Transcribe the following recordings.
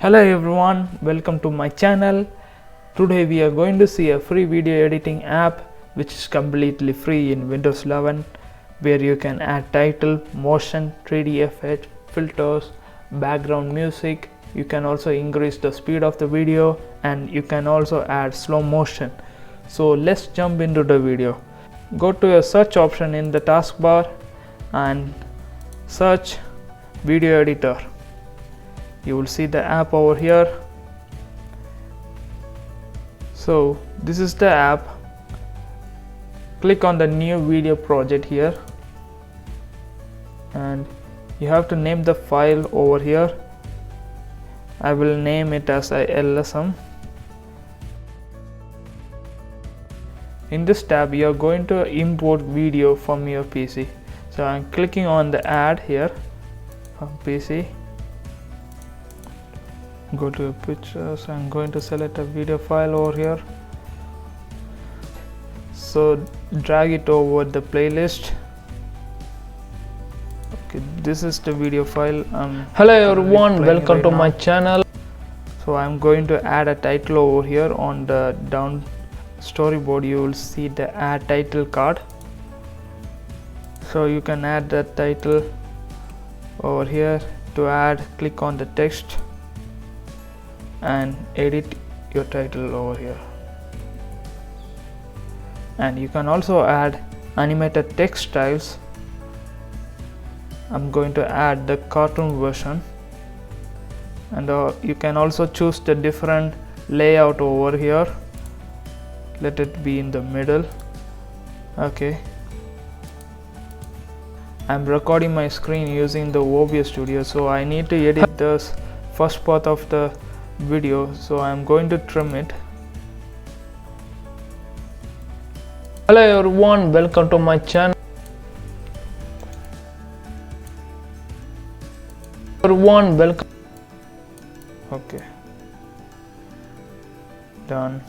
Hello everyone, welcome to my channel. Today we are going to see a free video editing app which is completely free in Windows 11, where you can add title, motion, 3D effects, filters, background music. You can also increase the speed of the video and you can also add slow motion. So let's jump into the video. Go to a search option in the taskbar and search video editor. You will see the app over here. So this is the app. Click on the new video project here and you have to name the file over here. I will name it as a LSM. In this tab you are going to import video from your PC. So I'm clicking on the add here from PC. Go to pictures. I'm going to select a video file over here. So drag it over the playlist. Okay, this is the video file. Hello everyone, welcome to my channel. So I'm going to add a title over here. On the down storyboard you will see the add title card. So you can add that title over here. To add, click on the text and edit your title over here. And you can also add animated text styles. I'm going to add the cartoon version, and you can also choose the different layout over here. Let it be in the middle. Okay, I'm recording my screen using the OBS Studio, so I need to edit this first part of the video, so I'm going to trim it. Hello everyone, welcome to my channel. Everyone, welcome. Okay, done.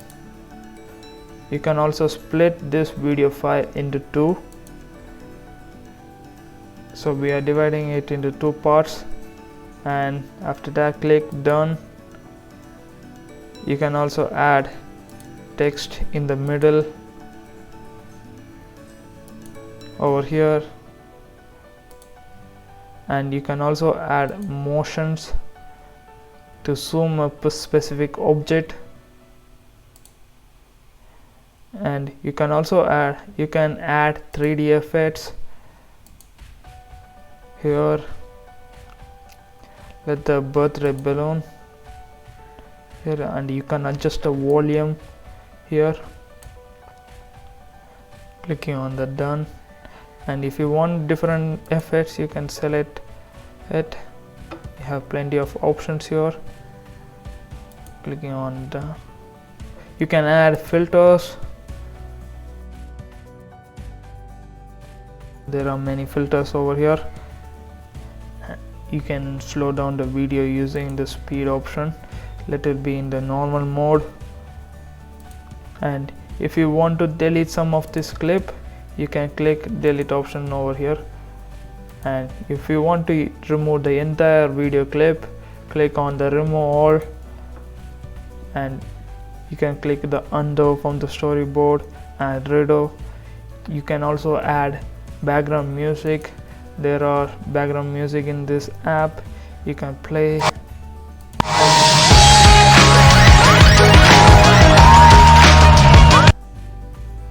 You can also split this video file into two. So we are dividing it into two parts, and after that click done. You can also add text in the middle over here, and you can also add motions to zoom up a specific object, and you can also add 3D effects here. Let the birthday balloon here, and you can adjust the volume here, clicking on the done. And if you want different effects you can select it. You have plenty of options here, clicking on done. You can add filters. There are many filters over here. You can slow down the video using the speed option. Let it be in the normal mode. And if you want to delete some of this clip, you can click delete option over here. And if you want to remove the entire video clip, click on the remove all, and you can click the undo from the storyboard and redo. You can also add background music. There are background music in this app. You can play.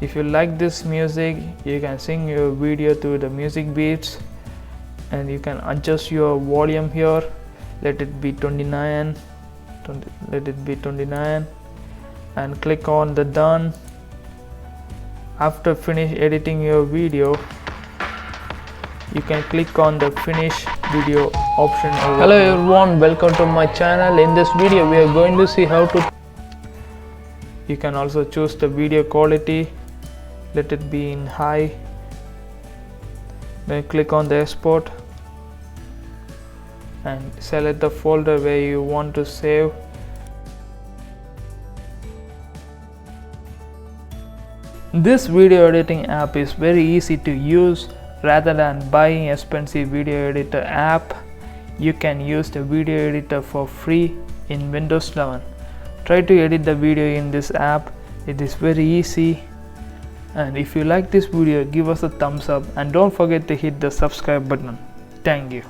If you like this music, you can sing your video to the music beats, and you can adjust your volume here. Let it be 29. Let it be 29, and click on the done. After finish editing your video, you can click on the finish video option over Hello here. everyone, welcome to my channel. In this video we are going to see how to. You can also choose the video quality. Let it be in high. Then click on the export and select the folder where you want to save. This video editing app is very easy to use. Rather than buying expensive video editor app, you can use the video editor for free in Windows 11. Try to edit the video in this app. It is very easy. And if you like this video, give us a thumbs up and don't forget to hit the subscribe button. Thank you.